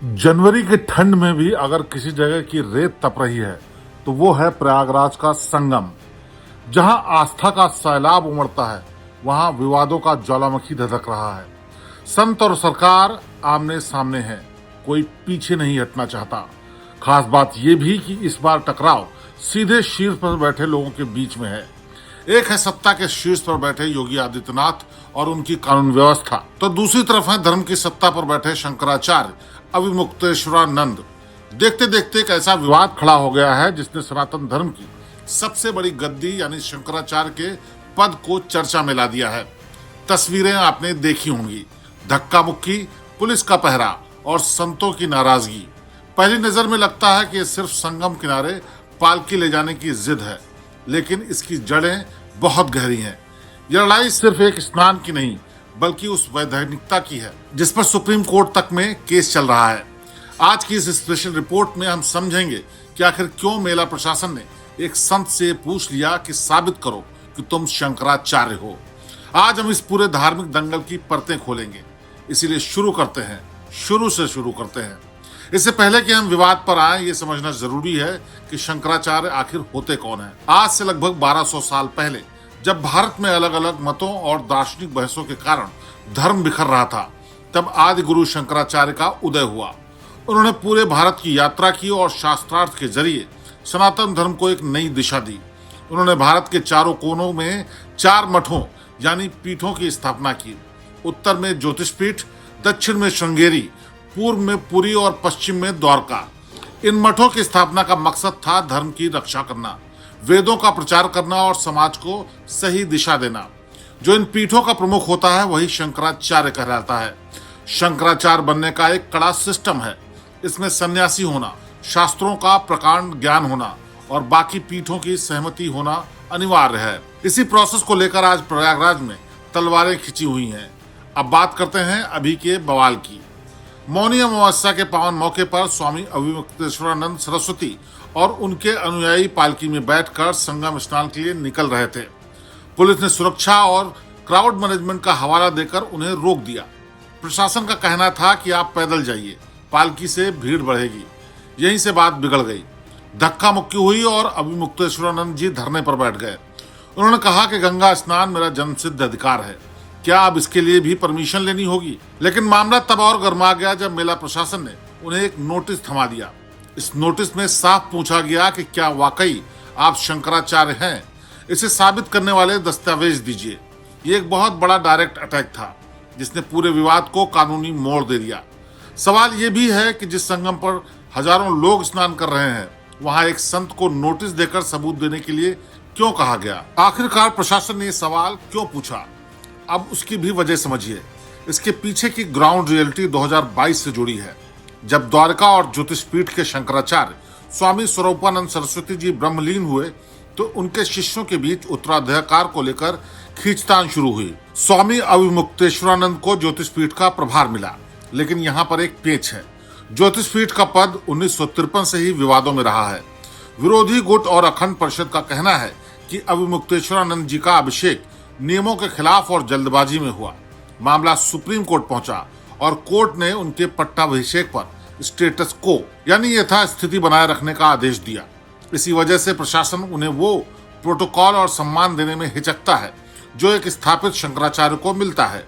जनवरी की ठंड में भी अगर किसी जगह की रेत तप रही है तो वो है प्रयागराज का संगम। जहां आस्था का सैलाब उमड़ता है वहां विवादों का ज्वालामुखी धधक रहा है। संत और सरकार आमने सामने है, कोई पीछे नहीं हटना चाहता। खास बात यह भी कि इस बार टकराव सीधे शीर्ष पर बैठे लोगों के बीच में है। एक है सत्ता के शीर्ष पर बैठे योगी आदित्यनाथ और उनकी कानून व्यवस्था, तो दूसरी तरफ है धर्म की सत्ता पर बैठे शंकराचार्य अविमुक्तेश्वरानंद। देखते देखते एक ऐसा विवाद खड़ा हो गया है जिसने सनातन धर्म की सबसे बड़ी गद्दी यानी शंकराचार्य के पद को चर्चा में ला दिया है। तस्वीरें आपने देखी होंगी, धक्का मुक्की, पुलिस का पहरा और संतों की नाराजगी। पहली नजर में लगता है कि ये सिर्फ संगम किनारे पालकी ले जाने की जिद है, लेकिन इसकी जड़ें बहुत गहरी हैं। यह लड़ाई सिर्फ एक स्नान की नहीं बल्कि उस वैधानिकता की है जिस पर सुप्रीम कोर्ट तक में केस चल रहा है। आज की इस स्पेशल रिपोर्ट में हम समझेंगे कि आखिर क्यों मेला प्रशासन ने एक संत से पूछ लिया कि साबित करो कि तुम शंकराचार्य हो। आज हम इस पूरे धार्मिक दंगल की परतें खोलेंगे, इसीलिए शुरू करते हैं। इससे पहले कि हम विवाद पर आए, ये समझना जरूरी है कि शंकराचार्य आखिर होते कौन है। आज से लगभग 1200 साल पहले जब भारत में अलग अलग मतों और दार्शनिक बहसों के कारण धर्म बिखर रहा था, तब आदि गुरु शंकराचार्य का उदय हुआ। उन्होंने पूरे भारत की यात्रा की और शास्त्रार्थ के जरिए सनातन धर्म को एक नई दिशा दी। उन्होंने भारत के चारों कोनों में 4 मठों यानी पीठों की स्थापना की। उत्तर में ज्योतिष पीठ, दक्षिण में श्रृंगेरी, पूर्व में पुरी और पश्चिम में द्वारका। इन मठों की स्थापना का मकसद था धर्म की रक्षा करना, वेदों का प्रचार करना और समाज को सही दिशा देना। जो इन पीठों का प्रमुख होता है वही शंकराचार्य कहलाता है। शंकराचार्य बनने का एक कड़ा सिस्टम है। इसमें सन्यासी होना, शास्त्रों का प्रकांड ज्ञान होना और बाकी पीठों की सहमति होना अनिवार्य है। इसी प्रोसेस को लेकर आज प्रयागराज में तलवारें खिंची हुई हैं। अब बात करते हैं अभी के बवाल की। मौनी अमावस्या के पावन मौके पर स्वामी अविमुक्तेश्वरानंद सरस्वती और उनके अनुयायी पालकी में बैठकर संगम स्नान के लिए निकल रहे थे। पुलिस ने सुरक्षा और क्राउड मैनेजमेंट का हवाला देकर उन्हें रोक दिया। प्रशासन का कहना था कि आप पैदल जाइए, पालकी से भीड़ बढ़ेगी। यहीं से बात बिगड़ गई, धक्का मुक्की हुई और अविमुक्तेश्वरानंद जी धरने पर बैठ गए। उन्होंने कहा कि गंगा स्नान मेरा जन्मसिद्ध अधिकार है, क्या अब इसके लिए भी परमिशन लेनी होगी। लेकिन मामला तब और गर्मा गया जब मेला प्रशासन ने उन्हें एक नोटिस थमा दिया। इस नोटिस में साफ पूछा गया कि क्या वाकई आप शंकराचार्य हैं, इसे साबित करने वाले दस्तावेज दीजिए। ये एक बहुत बड़ा डायरेक्ट अटैक था जिसने पूरे विवाद को कानूनी मोड़ दे दिया। सवाल ये भी है कि जिस संगम पर हजारों लोग स्नान कर रहे हैं वहां एक संत को नोटिस देकर सबूत देने के लिए क्यों कहा गया। आखिरकार प्रशासन ने ये सवाल क्यों पूछा, अब उसकी भी वजह समझिए। इसके पीछे की ग्राउंड रियलिटी 2022 से जुड़ी है, जब द्वारका और ज्योतिष पीठ के शंकराचार्य स्वामी स्वरूपानंद सरस्वती जी ब्रह्मलीन हुए तो उनके शिष्यों के बीच उत्तराधिकार को लेकर खींचतान शुरू हुई। स्वामी अविमुक्तेश्वरानंद को ज्योतिष पीठ का प्रभार मिला, लेकिन यहाँ पर एक पेच है। ज्योतिष पीठ का पद 1953 से ही विवादों में रहा है। विरोधी गुट और अखंड परिषद का कहना है कि अविमुक्तेश्वरानंद जी का अभिषेक नियमों के खिलाफ और जल्दबाजी में हुआ। मामला सुप्रीम कोर्ट पहुंचा और कोर्ट ने उनके पट्टाभिषेक पर स्टेटस को यानी यथास्थिति बनाए रखने का आदेश दिया। इसी वजह से प्रशासन उन्हें वो प्रोटोकॉल और सम्मान देने में हिचकता है जो एक स्थापित शंकराचार्य को मिलता है।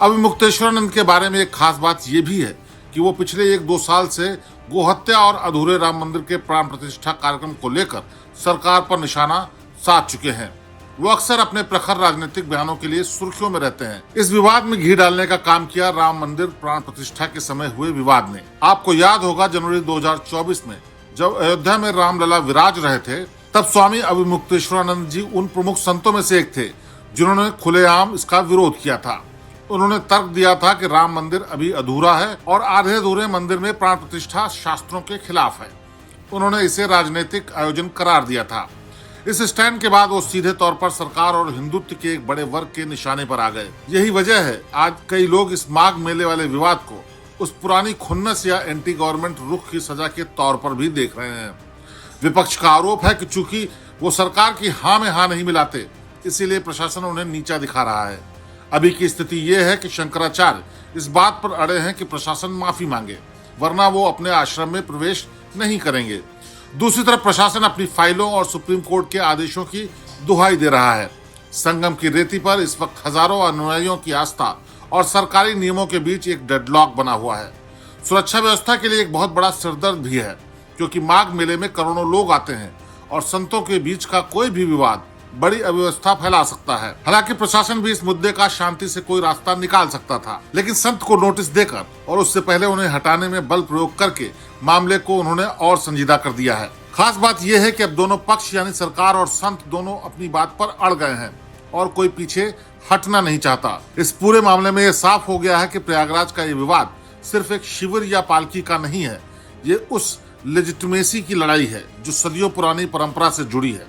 अविमुक्तेश्वरानंद के बारे में एक खास बात यह भी है कि वो पिछले 1-2 साल से गोहत्या और अधूरे राम मंदिर के प्राण प्रतिष्ठा कार्यक्रम को लेकर सरकार पर निशाना साध चुके हैं। वो अक्सर अपने प्रखर राजनीतिक बयानों के लिए सुर्खियों में रहते हैं। इस विवाद में घी डालने का काम किया राम मंदिर प्राण प्रतिष्ठा के समय हुए विवाद ने। आपको याद होगा जनवरी 2024 में जब अयोध्या में रामलला विराज रहे थे, तब स्वामी अविमुक्तेश्वरानंद जी उन प्रमुख संतों में से एक थे जिन्होंने खुलेआम इसका विरोध किया था। उन्होंने तर्क दिया था कि राम मंदिर अभी अधूरा है और आधे अधूरे मंदिर में प्राण प्रतिष्ठा शास्त्रों के खिलाफ है। उन्होंने इसे राजनीतिक आयोजन करार दिया था। इस स्टैंड के बाद वो सीधे तौर पर सरकार और हिंदुत्व के एक बड़े वर्ग के निशाने पर आ गए। यही वजह है आज कई लोग इस माघ मेले वाले विवाद को उस पुरानी खुन्नस या एंटी गवर्नमेंट रुख की सजा के तौर पर भी देख रहे हैं। विपक्ष का आरोप है कि चूंकि वो सरकार की हाँ में हाँ नहीं मिलाते, इसीलिए प्रशासन उन्हें नीचा दिखा रहा है। अभी की स्थिति ये है कि शंकराचार्य इस बात पर अड़े हैं कि प्रशासन माफी मांगे, वरना वो अपने आश्रम में प्रवेश नहीं करेंगे। दूसरी तरफ प्रशासन अपनी फाइलों और सुप्रीम कोर्ट के आदेशों की दुहाई दे रहा है। संगम की रेती पर इस वक्त हजारों अनुयायियों की आस्था और सरकारी नियमों के बीच एक डेडलॉक बना हुआ है। सुरक्षा व्यवस्था के लिए एक बहुत बड़ा सिरदर्द भी है, क्योंकि माघ मेले में करोड़ों लोग आते हैं और संतों के बीच का कोई भी विवाद बड़ी अव्यवस्था फैला सकता है। हालांकि प्रशासन भी इस मुद्दे का शांति से कोई रास्ता निकाल सकता था, लेकिन संत को नोटिस देकर और उससे पहले उन्हें हटाने में बल प्रयोग करके मामले को उन्होंने और संजीदा कर दिया है। खास बात यह है कि अब दोनों पक्ष यानी सरकार और संत दोनों अपनी बात पर अड़ गए हैं और कोई पीछे हटना नहीं चाहता। इस पूरे मामले में यह साफ हो गया है कि प्रयागराज का ये विवाद सिर्फ एक शिविर या पालकी का नहीं है, ये उस लेजिटिमेसी की लड़ाई है जो सदियों पुरानी परंपरा से जुड़ी है।